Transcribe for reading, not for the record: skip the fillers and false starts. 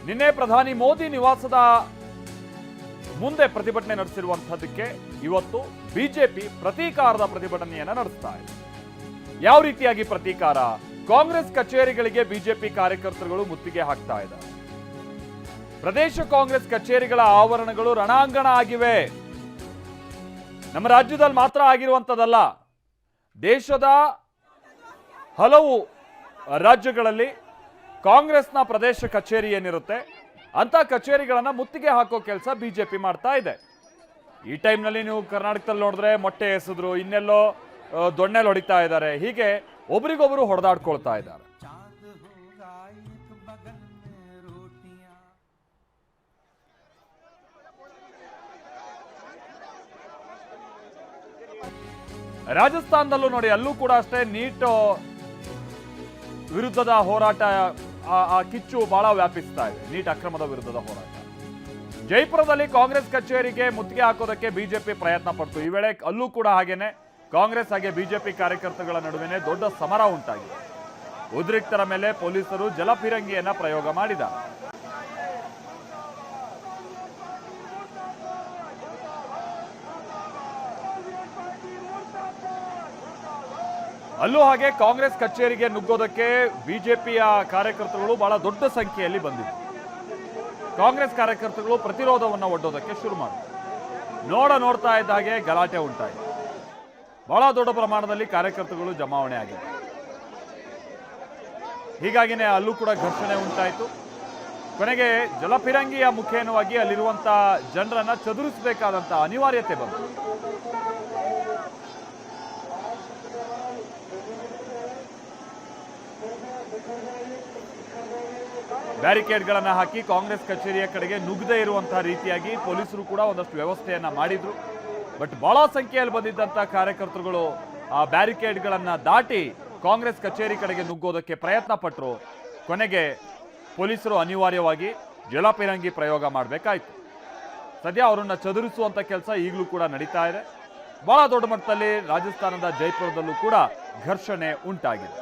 ನಿನ್ನೆ ಪ್ರಧಾನಿ ಮೋದಿ ನಿವಾಸದ ಮುಂದೆ ಪ್ರತಿಭಟನೆ ನಡೆಸಿರುವಂತಹದಕ್ಕೆ ಇವತ್ತು ಬಿಜೆಪಿ ಪ್ರತೀಕಾರದ ಪ್ರತಿಭಟನೆಯನ್ನ ನಡೆಸ್ತಾ ಇದೆ. ಯಾವ ರೀತಿಯಾಗಿ ಪ್ರತೀಕಾರ? ಕಾಂಗ್ರೆಸ್ ಕಚೇರಿಗಳಿಗೆ ಬಿಜೆಪಿ ಕಾರ್ಯಕರ್ತರುಗಳು ಮುತ್ತಿಗೆ ಹಾಕ್ತಾ ಇದ್ದಾರೆ. ಪ್ರದೇಶ ಕಾಂಗ್ರೆಸ್ ಕಚೇರಿಗಳ ಆವರಣಗಳು ರಣಾಂಗಣ ಆಗಿವೆ. ನಮ್ಮ ರಾಜ್ಯದಲ್ಲಿ ಮಾತ್ರ ಆಗಿರುವಂತದ್ದಲ್ಲ, ದೇಶದ ಹಲವು ರಾಜ್ಯಗಳಲ್ಲಿ ಕಾಂಗ್ರೆಸ್ನ ಪ್ರದೇಶ ಕಚೇರಿ ಏನಿರುತ್ತೆ ಅಂತ ಕಚೇರಿಗಳನ್ನ ಮುತ್ತಿಗೆ ಹಾಕೋ ಕೆಲಸ ಬಿಜೆಪಿ ಮಾಡ್ತಾ ಇದೆ. ಈ ಟೈಮ್ನಲ್ಲಿ ನೀವು ಕರ್ನಾಟಕದಲ್ಲಿ ನೋಡಿದ್ರೆ ಮೊಟ್ಟೆ ಎಸೆದ್ರು, ಇನ್ನೆಲ್ಲೋ ದೊಣ್ಣೆಲ್ ಹೊಡಿತಾ ಇದ್ದಾರೆ. ಹೀಗೆ ಒಬ್ರಿಗೊಬ್ರು ಹೊಡೆದಾಡ್ಕೊಳ್ತಾ ಇದ್ದಾರೆ. ರಾಜಸ್ಥಾನದಲ್ಲೂ ನೋಡಿ, ಅಲ್ಲೂ ಕೂಡ ಅಷ್ಟೇ ನೀಟ್ ವಿರುದ್ಧದ ಹೋರಾಟ, ಆ ಕಿಚ್ಚು ಬಹಳ ವ್ಯಾಪಿಸ್ತಾ ಇದೆ. ನೀಟ್ ಅಕ್ರಮದ ವಿರುದ್ಧದ ಹೋರಾಟ. ಜೈಪುರದಲ್ಲಿ ಕಾಂಗ್ರೆಸ್ ಕಚೇರಿಗೆ ಮುತ್ತಿಗೆ ಹಾಕೋದಕ್ಕೆ ಬಿಜೆಪಿ ಪ್ರಯತ್ನ ಪಡ್ತು. ಈ ವೇಳೆ ಅಲ್ಲೂ ಕೂಡ ಹಾಗೇನೆ ಕಾಂಗ್ರೆಸ್ ಹಾಗೆ ಬಿಜೆಪಿ ಕಾರ್ಯಕರ್ತಗಳ ನಡುವೆ ದೊಡ್ಡ ಸಮರ ಉಂಟಾಗಿದೆ. ಉದ್ರಿಕ್ತರ ಮೇಲೆ ಪೊಲೀಸರು ಜಲಫಿರಂಗಿಯನ್ನ ಪ್ರಯೋಗ ಮಾಡಿದ್ದಾರೆ. ಅಲ್ಲೂ ಹಾಗೆ ಕಾಂಗ್ರೆಸ್ ಕಚೇರಿಗೆ ನುಗ್ಗೋದಕ್ಕೆ ಬಿಜೆಪಿಯ ಕಾರ್ಯಕರ್ತರುಗಳು ಬಹಳ ದೊಡ್ಡ ಸಂಖ್ಯೆಯಲ್ಲಿ ಬಂದಿದ್ದರು. ಕಾಂಗ್ರೆಸ್ ಕಾರ್ಯಕರ್ತರುಗಳು ಪ್ರತಿರೋಧವನ್ನು ಒಡ್ಡೋದಕ್ಕೆ ಶುರು ಮಾಡಿದ್ರು. ನೋಡ್ತಾ ಇದ್ದ ಹಾಗೆ ಗಲಾಟೆ ಉಂಟಾಯಿತು. ಬಹಳ ದೊಡ್ಡ ಪ್ರಮಾಣದಲ್ಲಿ ಕಾರ್ಯಕರ್ತರುಗಳು ಜಮಾವಣೆ ಆಗಿದೆ. ಹೀಗಾಗಿನೇ ಅಲ್ಲೂ ಕೂಡ ಘರ್ಷಣೆ ಉಂಟಾಯಿತು. ಕೊನೆಗೆ ಜಲಫಿರಂಗಿಯ ಮುಖೇನವಾಗಿ ಅಲ್ಲಿರುವಂತ ಜನರನ್ನ ಚದುರಿಸಬೇಕಾದಂತ ಅನಿವಾರ್ಯತೆ ಬಂತು. ಬ್ಯಾರಿಕೇಡ್ಗಳನ್ನು ಹಾಕಿ ಕಾಂಗ್ರೆಸ್ ಕಚೇರಿಯ ಕಡೆಗೆ ನುಗ್ಗದೇ ಇರುವಂತಹ ರೀತಿಯಾಗಿ ಪೊಲೀಸರು ಕೂಡ ಒಂದಷ್ಟು ವ್ಯವಸ್ಥೆಯನ್ನ ಮಾಡಿದ್ರು. ಬಟ್ ಬಹಳ ಸಂಖ್ಯೆಯಲ್ಲಿ ಬಂದಿದ್ದಂತಹ ಕಾರ್ಯಕರ್ತರುಗಳು ಆ ಬ್ಯಾರಿಕೇಡ್ಗಳನ್ನ ದಾಟಿ ಕಾಂಗ್ರೆಸ್ ಕಚೇರಿ ಕಡೆಗೆ ನುಗ್ಗೋದಕ್ಕೆ ಪ್ರಯತ್ನ ಪಟ್ಟರು. ಕೊನೆಗೆ ಪೊಲೀಸರು ಅನಿವಾರ್ಯವಾಗಿ ಜಲಫಿರಂಗಿ ಪ್ರಯೋಗ ಮಾಡಬೇಕಾಯ್ತು. ಸದ್ಯ ಅವರನ್ನ ಚದುರಿಸುವಂತ ಕೆಲಸ ಈಗಲೂ ಕೂಡ ನಡೀತಾ ಇದೆ. ಬಹಳ ದೊಡ್ಡ ಮಟ್ಟದಲ್ಲಿ ರಾಜಸ್ಥಾನದ ಜೈಪುರದಲ್ಲೂ ಕೂಡ ಘರ್ಷಣೆ ಉಂಟಾಗಿದೆ.